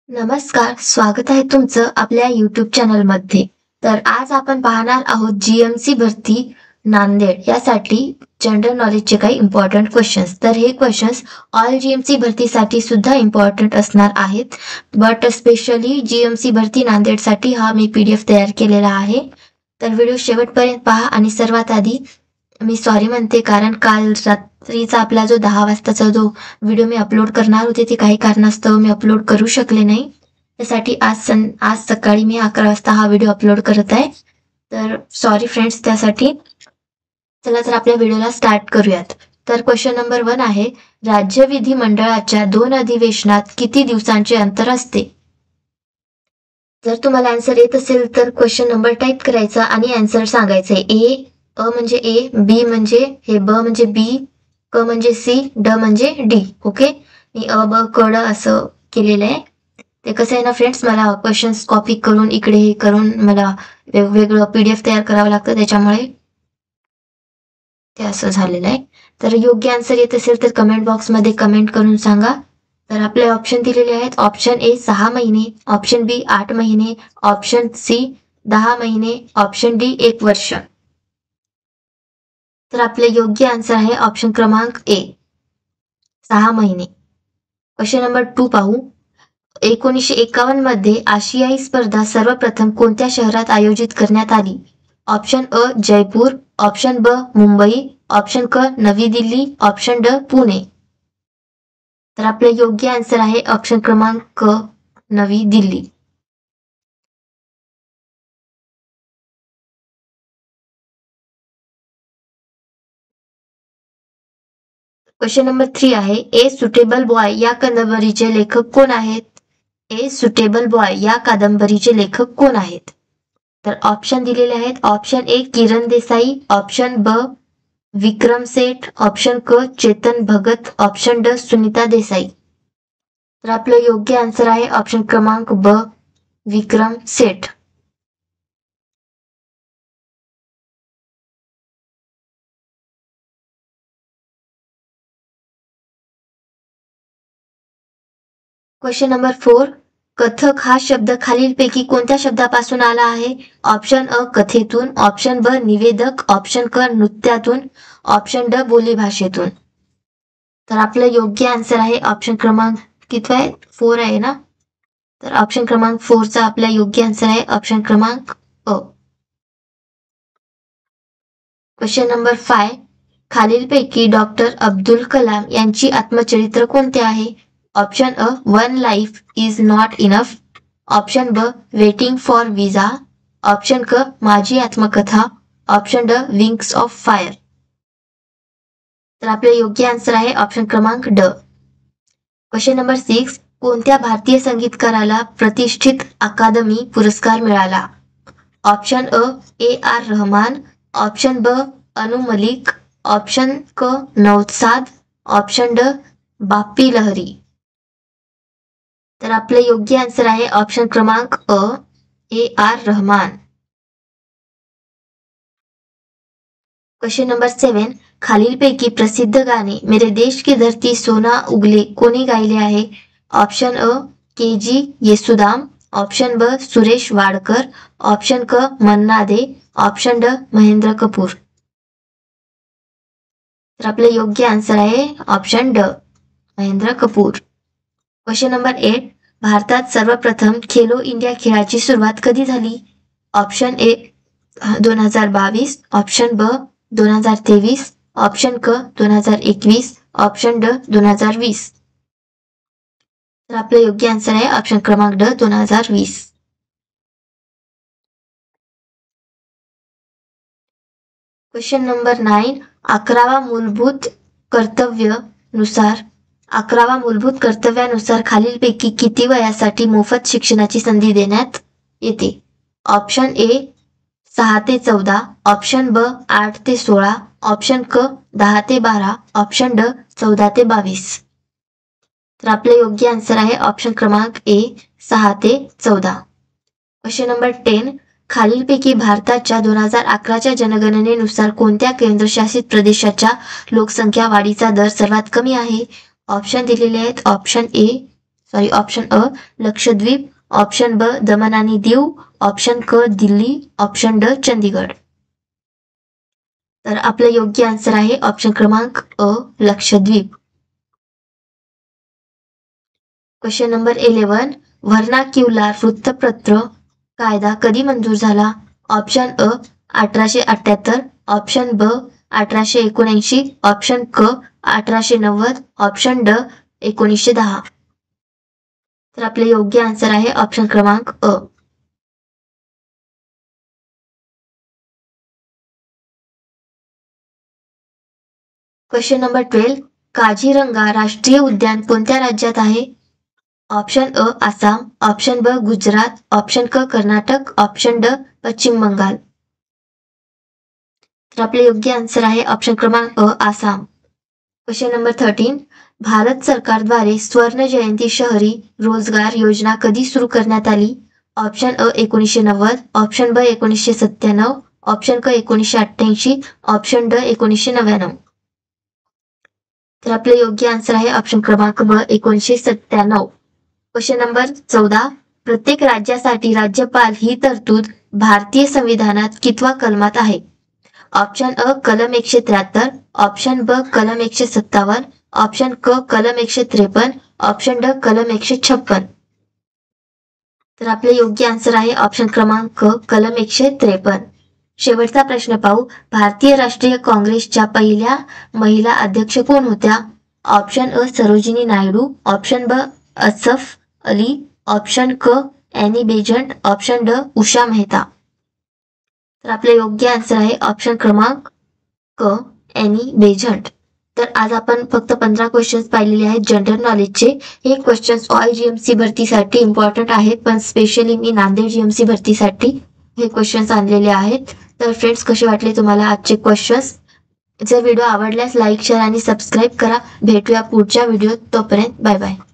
नमस्कार, स्वागत आहे तुमचं आपल्या YouTube चॅनलमध्ये. तर आज आपण पाहणार आहोत जीएमसी भरती नांदेड यासाठी जनरल नॉलेजचे काही इम्पॉर्टंट क्वेश्चन्स. तर हे क्वेश्चन्स ऑल जीएमसी भरतीसाठी सुद्धा इम्पॉर्टंट असणार आहेत, बट स्पेशली जीएमसी भरती नांदेडसाठी हा मी PDF तयार केलेला आहे. तर व्हिडिओ शेवटपर्यंत पहा. आणि सर्वात आधी मी सॉरी म्हणते, कारण काल रात्रीचा आपला जो 10 वाजताचा जो व्हिडिओ मी अपलोड करणार होते ते काही कारणास्तव मी अपलोड करू शकले नाही. त्यासाठी आज सकाळी मी 11 वाजता हा व्हिडिओ अपलोड करत आहे. तर सॉरी फ्रेंड्स त्यासाठी. चला तर आपल्या व्हिडिओला स्टार्ट करूयात. तर क्वेश्चन नंबर 1 आहे, राज्य विधिमंडळाच्या 2 अधिवेशनात किती दिवसांचे अंतर असते? जर तुम्हाला आन्सर येत असेल तर क्वेश्चन नंबर टाईप करायचा आणि आन्सर सांगायचे. अ म्हणजे ए, बी म्हणजे हे, ब म्हणजे बी, क म्हणजे सी, ड म्हणजे डी. ओके, मी अ ब क ड असं केलेलं आहे. ते कसं आहे ना फ्रेंड्स, मला क्वेश्चन्स कॉपी करून इकडे हे करून मला वेगवेगळं PDF तयार करावं लागतं, त्याच्यामुळे ते असं झालेलं आहे. तर योग्य आन्सर येत असेल तर कमेंट बॉक्समध्ये कमेंट करून सांगा. तर आपले ऑप्शन दिलेले आहेत. ऑप्शन ए 6 महिने, ऑप्शन बी 8 महिने, ऑप्शन सी 10 महिने, ऑप्शन डी 1 वर्ष. तर आपले योग्य आन्सर आहे ऑप्शन क्रमांक ए 6 महिने. क्वेश्चन नंबर 2 पाहू. 1951 मध्ये आशियाई स्पर्धा सर्वप्रथम कोणत्या शहरात आयोजित करण्यात आली? ऑप्शन अ जयपूर, ऑप्शन ब मुंबई, ऑप्शन क नवी दिल्ली, ऑप्शन ड पुणे. तर आपले योग्य आन्सर आहे ऑप्शन क्रमांक क नवी दिल्ली. क्वेश्चन नंबर 3 आहे, ए सुटेबल बॉय या कादंबरीचे लेखक कोण आहेत? ए सुटेबल बॉय या कादंबरीचे लेखक कोण आहेत? तर ऑप्शन दिलेले आहेत. Option A Kiran Desai, option ब विक्रम सेठ, ऑप्शन क चेतन भगत, ऑप्शन ड सुनीता देसाई. तर आपलं योग्य आन्सर आहे ऑप्शन क्रमांक ब विक्रम सेठ. क्वेश्चन नंबर 4, कथक हा शब्द खालीलपैकी कोणत्या शब्दापासून आला आहे? ऑप्शन अ कथेतून, ऑप्शन ब निवेदक, ऑप्शन क नृत्यातून, ऑप्शन ड बोलीभाषेतून. तर आपलं योग्य आन्सर आहे ऑप्शन क्रमांक किती आहे? 4 आहे ना. तर ऑप्शन क्रमांक 4 चा आपला योग्य आन्सर आहे ऑप्शन क्रमांक अ. क्वेश्चन नंबर 5, खालीलपैकी डॉक्टर अब्दुल कलाम यांची आत्मचरित्र कोणते आहे? Option a one life is not enough, option ब वेटिंग फॉर विजा, ऑप्शन क माझी आत्मकथा, ऑप्शन ड विंग्स ऑफ फायर. तर आपले योग्य आन्सर आहे ऑप्शन क्रमांक ड. क्वेश्चन नंबर 6, कोणत्या भारतीय संगीतकाराला प्रतिष्ठित अकादमी पुरस्कार मिळाला? ऑप्शन अ AR रहमान, ऑप्शन ब अनु मलिक, ऑप्शन क नौसाद, ऑप्शन ड बाप्पी लहरी. तर आपले योग्य आन्सर आहे ऑप्शन क्रमांक अ AR रहमान. क्वेश्चन नंबर 7, खालीलपैकी प्रसिद्ध गाणे मेरे देश की धरती सोना उगले कोणी गायले आहे? ऑप्शन अ KG येसुदाम, ऑप्शन ब सुरेश वाडकर, ऑप्शन क मन्ना दे, ऑप्शन ड महेंद्र कपूर. तर आपले योग्य आन्सर आहे ऑप्शन ड महेंद्र कपूर. क्वेश्चन नंबर 8, भारतात सर्वप्रथम खेलो इंडिया खेळाची सुरुवात कधी झाली? ऑप्शन ए 2022, ऑप्शन ब 2023, ऑप्शन क 2021, ऑप्शन ड 2020. तर आपलं योग्य आन्सर आहे ऑप्शन क्रमांक ड 2020. क्वेश्चन नंबर 9, 11वा मूलभूत कर्तव्यानुसार खालीलपैकी किती वयासाठी मोफत शिक्षणाची संधी देण्यात येते? ऑप्शन ए 6 ते 14, ऑप्शन ब 8 ते 16, ऑप्शन क 10 ते 12, ऑप्शन ड 14 ते 22. तर आपले योग्य आन्सर आहे ऑप्शन क्रमांक ए 6 ते 14. क्वेश्चन नंबर 10, खालीलपैकी भारताच्या 2011च्या जनगणनेनुसार कोणत्या केंद्रशासित प्रदेशाच्या लोकसंख्या वाढीचा दर सर्वात कमी आहे? ऑप्शन दिलेले आहेत. Option A option a Lakshadweep, option ब दमन आणि दीव, ऑप्शन क दिल्ली, ऑप्शन ड चंदीगड. तर आपलं योग्य आन्सर आहे ऑप्शन क्रमांक अ लक्षद्वीप. Question number 11. व्हर्नाक्युलर वृत्तपत्र कायदा कधी मंजूर झाला? ऑप्शन अ 1878, ऑप्शन ब 1879, ऑप्शन क 1890, ऑप्शन ड 1910. तर आपले योग्य आन्सर आहे ऑप्शन क्रमांक अ. Question number 12. काझीरंगा राष्ट्रीय उद्यान कोणत्या राज्यात आहे? ऑप्शन अ आसाम, ऑप्शन ब गुजरात, ऑप्शन क कर्नाटक, ऑप्शन ड पश्चिम बंगाल. तर आपले योग्य आन्सर आहे ऑप्शन क्रमांक अ आसाम. Question number 13. भारत सरकारद्वारे स्वर्ण जयंती शहरी रोजगार योजना कधी सुरू करण्यात आली? ऑप्शन अ 1990, ऑप्शन ब 1997, ऑप्शन क 1988, ऑप्शन ड 1999. तर आपले योग्य आन्सर आहे ऑप्शन क्रमांक ब 1997. Question number 14. प्रत्येक राज्यासाठी राज्यपाल ही तरतूद भारतीय संविधानात कितवा कलमात आहे? ऑप्शन अ कलम 173, ऑप्शन ब कलम 157, ऑप्शन क कलम 153, ऑप्शन ड कलम 156. तर आपले योग्य आन्सर आहे ऑप्शन क्रमांक क कलम 153. शेवटचा प्रश्न पाहू. भारतीय राष्ट्रीय काँग्रेसच्या पहिल्या महिला अध्यक्ष कोण होत्या? ऑप्शन अ सरोजिनी नायडू, ऑप्शन ब असफ अली, ऑप्शन क एनी बेझंट, ऑप्शन ड उषा मेहता. तर आपले योग्य आन्सर आहे ऑप्शन क्रमांक क एनी बेझंट. तर आज आपण फक्त 15 क्वेश्चन्स पाहिलेले आहेत जनरल नॉलेजचे. हे क्वेश्चन्स ऑल जीएमसी भरतीसाठी इम्पॉर्टंट आहेत, पण स्पेशली मी नांदेड जीएमसी भरतीसाठी हे क्वेश्चन्स आणलेले आहेत. तर फ्रेंड्स, कसे वाटले तुम्हाला आजचे क्वेश्चन्स? जर व्हिडिओ आवडल्यास लाईक, शेअर आणि सबस्क्राईब करा. भेटूया पुढच्या व्हिडिओत. तोपर्यंत बाय बाय.